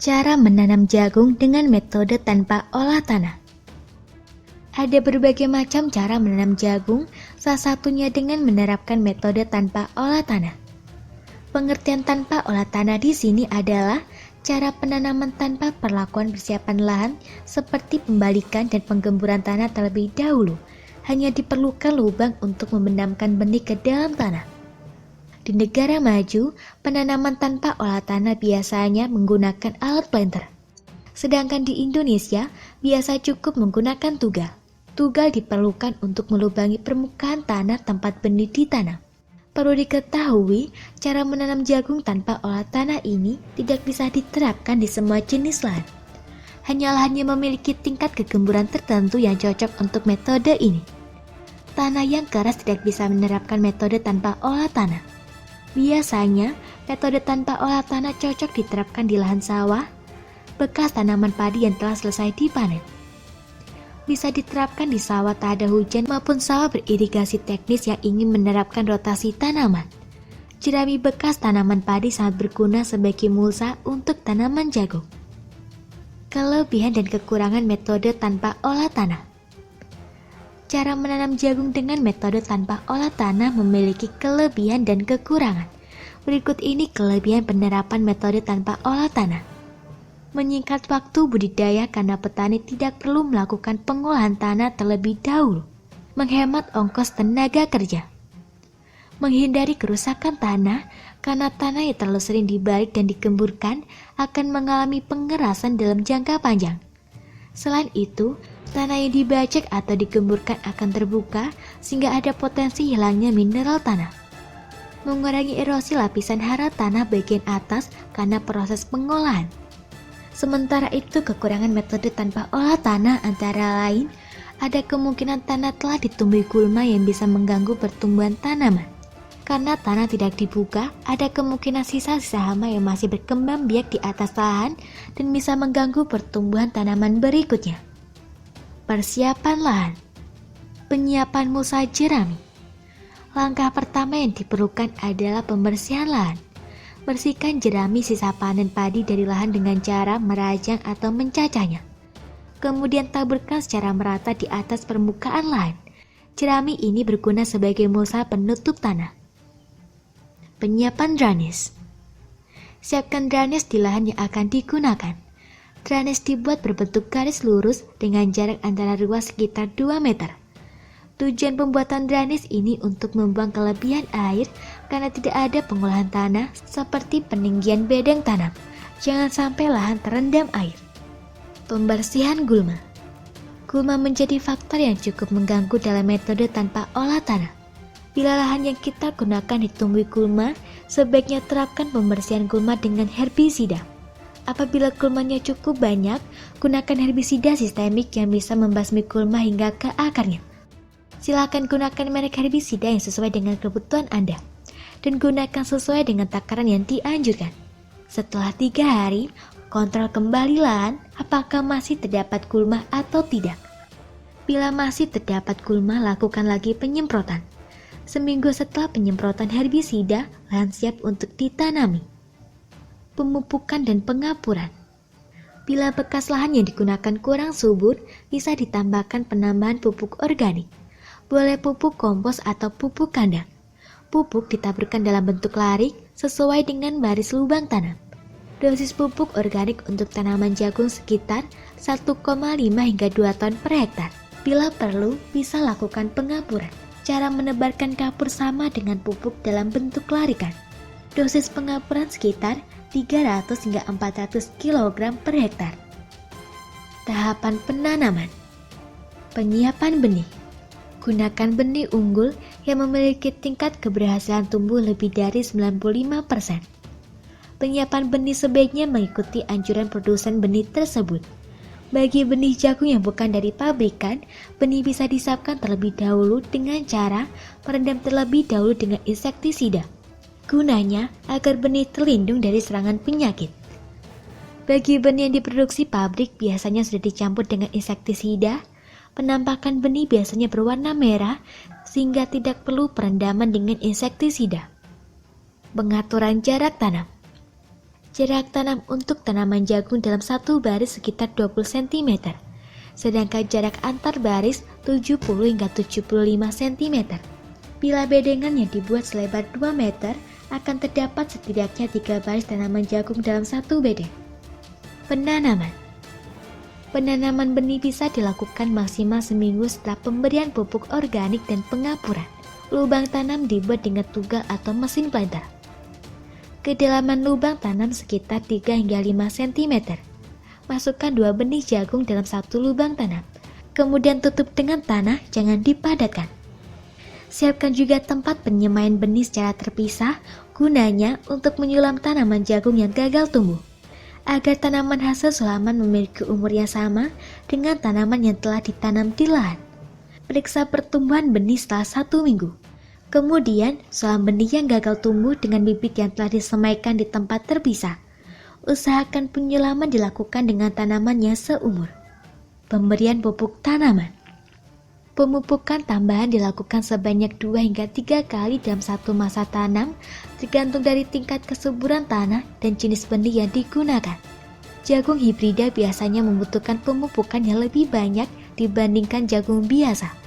Cara menanam jagung dengan metode tanpa olah tanah. Ada berbagai macam cara menanam jagung, salah satunya dengan menerapkan metode tanpa olah tanah. Pengertian tanpa olah tanah di sini adalah cara penanaman tanpa perlakuan persiapan lahan seperti pembalikan dan penggemburan tanah terlebih dahulu. Hanya diperlukan lubang untuk membenamkan benih ke dalam tanah. Di negara maju, penanaman tanpa olah tanah biasanya menggunakan alat planter. Sedangkan di Indonesia, biasa cukup menggunakan tugal. Tugal diperlukan untuk melubangi permukaan tanah tempat benih ditanam. Perlu diketahui, cara menanam jagung tanpa olah tanah ini tidak bisa diterapkan di semua jenis lahan. Hanya lahan yang memiliki tingkat kegemburan tertentu yang cocok untuk metode ini. Tanah yang keras tidak bisa menerapkan metode tanpa olah tanah. Biasanya, metode tanpa olah tanah cocok diterapkan di lahan sawah, bekas tanaman padi yang telah selesai dipanen. Bisa diterapkan di sawah tak ada hujan maupun sawah beririgasi teknis yang ingin menerapkan rotasi tanaman. Jerami bekas tanaman padi sangat berguna sebagai mulsa untuk tanaman jagung. Kelebihan dan kekurangan metode tanpa olah tanah. Cara menanam jagung dengan metode tanpa olah tanah memiliki kelebihan dan kekurangan. Berikut ini kelebihan penerapan metode tanpa olah tanah. Menyingkat waktu budidaya karena petani tidak perlu melakukan pengolahan tanah terlebih dahulu. Menghemat ongkos tenaga kerja. Menghindari kerusakan tanah karena tanah yang terlalu sering dibalik dan digemburkan akan mengalami pengerasan dalam jangka panjang. Selain itu, tanah yang dibajak atau digemburkan akan terbuka sehingga ada potensi hilangnya mineral tanah. Mengurangi erosi lapisan hara tanah bagian atas karena proses pengolahan. Sementara itu, kekurangan metode tanpa olah tanah antara lain ada kemungkinan tanah telah ditumbuhi gulma yang bisa mengganggu pertumbuhan tanaman. Karena tanah tidak dibuka, ada kemungkinan sisa-sisa hama yang masih berkembang biak di atas lahan dan bisa mengganggu pertumbuhan tanaman berikutnya. Persiapan lahan. Penyiapan mulsa jerami. Langkah pertama yang diperlukan adalah pembersihan lahan. Bersihkan jerami sisa panen padi dari lahan dengan cara merajang atau mencacahnya. Kemudian taburkan secara merata di atas permukaan lahan. Jerami ini berguna sebagai mulsa penutup tanah. Penyiapan drainase. Siapkan drainase di lahan yang akan digunakan. Drainase dibuat berbentuk garis lurus dengan jarak antara ruas sekitar 2 meter. Tujuan pembuatan drainase ini untuk membuang kelebihan air karena tidak ada pengolahan tanah seperti peninggian bedeng tanam. Jangan sampai lahan terendam air. Pembersihan gulma. Gulma menjadi faktor yang cukup mengganggu dalam metode tanpa olah tanah. Bila lahan yang kita gunakan ditumbuhi gulma, sebaiknya terapkan pembersihan gulma dengan herbisida. Apabila gulmanya cukup banyak, gunakan herbisida sistemik yang bisa membasmi gulma hingga ke akarnya. Silakan gunakan merek herbisida yang sesuai dengan kebutuhan Anda dan gunakan sesuai dengan takaran yang dianjurkan. Setelah 3 hari, kontrol kembali lahan apakah masih terdapat gulma atau tidak. Bila masih terdapat gulma, lakukan lagi penyemprotan. Seminggu setelah penyemprotan herbisida, lahan siap untuk ditanami. Pemupukan dan pengapuran. Bila bekas lahan yang digunakan kurang subur, bisa ditambahkan penambahan pupuk organik. Boleh pupuk kompos atau pupuk kandang. Pupuk ditaburkan dalam bentuk larik sesuai dengan baris lubang tanam. Dosis pupuk organik untuk tanaman jagung sekitar 1,5 hingga 2 ton per hektar. Bila perlu, bisa lakukan pengapuran. Cara menebarkan kapur sama dengan pupuk dalam bentuk larikan. Dosis pengapuran sekitar 300 hingga 400 kg per hektar. Tahapan penanaman. Penyiapan benih. Gunakan benih unggul yang memiliki tingkat keberhasilan tumbuh lebih dari 95%. Penyiapan benih sebaiknya mengikuti anjuran produsen benih tersebut. Bagi benih jagung yang bukan dari pabrikan, benih bisa disiapkan terlebih dahulu dengan cara merendam terlebih dahulu dengan insektisida. Gunanya agar benih terlindung dari serangan penyakit. Bagi benih yang diproduksi pabrik biasanya sudah dicampur dengan insektisida. Penampakan benih biasanya berwarna merah sehingga tidak perlu perendaman dengan insektisida. Pengaturan jarak tanam. Jarak tanam untuk tanaman jagung dalam satu baris sekitar 20 cm, sedangkan jarak antar baris 70 hingga 75 cm. Bila bedengan yang dibuat selebar 2 meter, akan terdapat setidaknya 3 baris tanaman jagung dalam satu bedeng. Penanaman benih bisa dilakukan maksimal seminggu setelah pemberian pupuk organik dan pengapuran. Lubang tanam dibuat dengan tunggal atau mesin planter. Kedalaman lubang tanam sekitar 3 hingga 5 cm. Masukkan 2 benih jagung dalam satu lubang tanam. Kemudian tutup dengan tanah, jangan dipadatkan. Siapkan juga tempat penyemaian benih secara terpisah, gunanya untuk menyulam tanaman jagung yang gagal tumbuh, agar tanaman hasil sulaman memiliki umur yang sama dengan tanaman yang telah ditanam di lahan. Periksa pertumbuhan benih setelah 1 minggu. Kemudian, sulam benih yang gagal tumbuh dengan bibit yang telah disemaikan di tempat terpisah. Usahakan penyulaman dilakukan dengan tanaman yang seumur. Pemberian pupuk tanaman. Pemupukan tambahan dilakukan sebanyak 2 hingga 3 kali dalam satu masa tanam, tergantung dari tingkat kesuburan tanah dan jenis benih yang digunakan. Jagung hibrida biasanya membutuhkan pemupukan yang lebih banyak dibandingkan jagung biasa.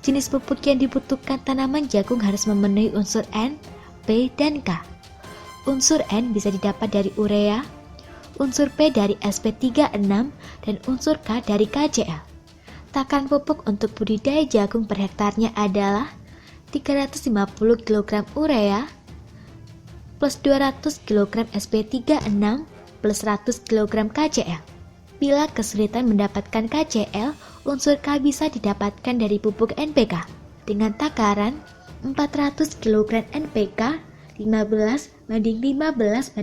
Jenis pupuk yang dibutuhkan tanaman jagung harus memenuhi unsur N, P, dan K. Unsur N bisa didapat dari urea, unsur P dari SP36, dan unsur K dari KCl. Takaran pupuk untuk budidaya jagung per hektarnya adalah 350 kg urea plus 200 kg SP36 plus 100 kg KCl. Bila kesulitan mendapatkan KCl, unsur K bisa didapatkan dari pupuk NPK dengan takaran 400 kg NPK 15/15/15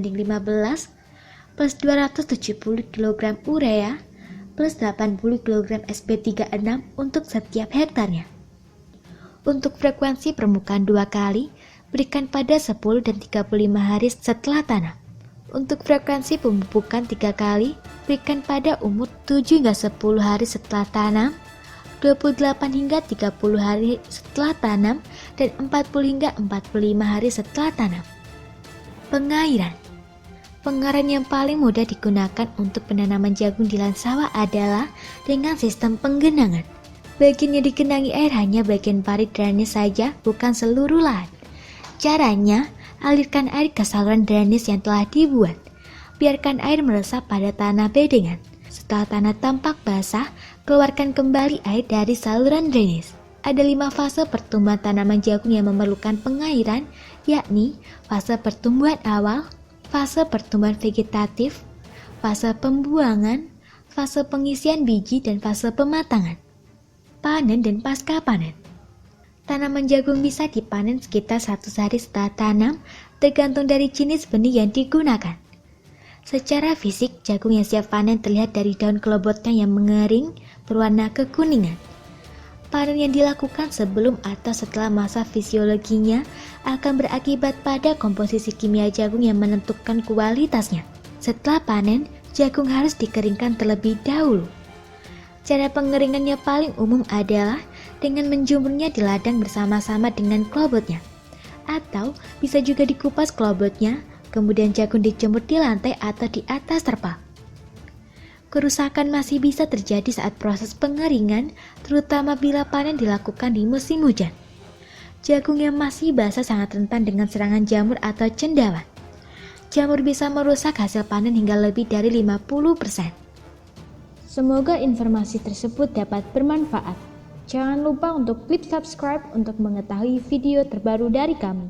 plus 270 kg urea plus 80 kg SP36 untuk setiap hektarnya. Untuk frekuensi permukaan 2 kali, berikan pada 10 dan 35 hari setelah tanam. Untuk frekuensi pemupukan 3 kali, berikan pada umur 7 hingga 10 hari setelah tanam, 28 hingga 30 hari setelah tanam, dan 40 hingga 45 hari setelah tanam. Pengairan. Pengairan yang paling mudah digunakan untuk penanaman jagung di lahan sawah adalah dengan sistem penggenangan. Bagian yang digenangi air hanya bagian parit drainase saja, bukan seluruh lahan. Caranya, alirkan air ke saluran drainase yang telah dibuat. Biarkan air meresap pada tanah bedengan. Setelah tanah tampak basah, keluarkan kembali air dari saluran drainase. Ada 5 fase pertumbuhan tanaman jagung yang memerlukan pengairan, yakni fase pertumbuhan awal, fase pertumbuhan vegetatif, fase pembuangan, fase pengisian biji, dan fase pematangan. Panen dan pasca panen. Tanaman jagung bisa dipanen sekitar 100 hari setelah tanam, tergantung dari jenis benih yang digunakan. Secara fisik, jagung yang siap panen terlihat dari daun kelobotnya yang mengering berwarna kekuningan. Panen yang dilakukan sebelum atau setelah masa fisiologinya akan berakibat pada komposisi kimia jagung yang menentukan kualitasnya. Setelah panen, jagung harus dikeringkan terlebih dahulu. Cara pengeringannya paling umum adalah dengan menjemurnya di ladang bersama-sama dengan kelobotnya. Atau bisa juga dikupas kelobotnya, kemudian jagung dijemur di lantai atau di atas terpal. Kerusakan masih bisa terjadi saat proses pengeringan, terutama bila panen dilakukan di musim hujan. Jagung yang masih basah sangat rentan dengan serangan jamur atau cendawan. Jamur bisa merusak hasil panen hingga lebih dari 50%. Semoga informasi tersebut dapat bermanfaat. Jangan lupa untuk klik subscribe untuk mengetahui video terbaru dari kami.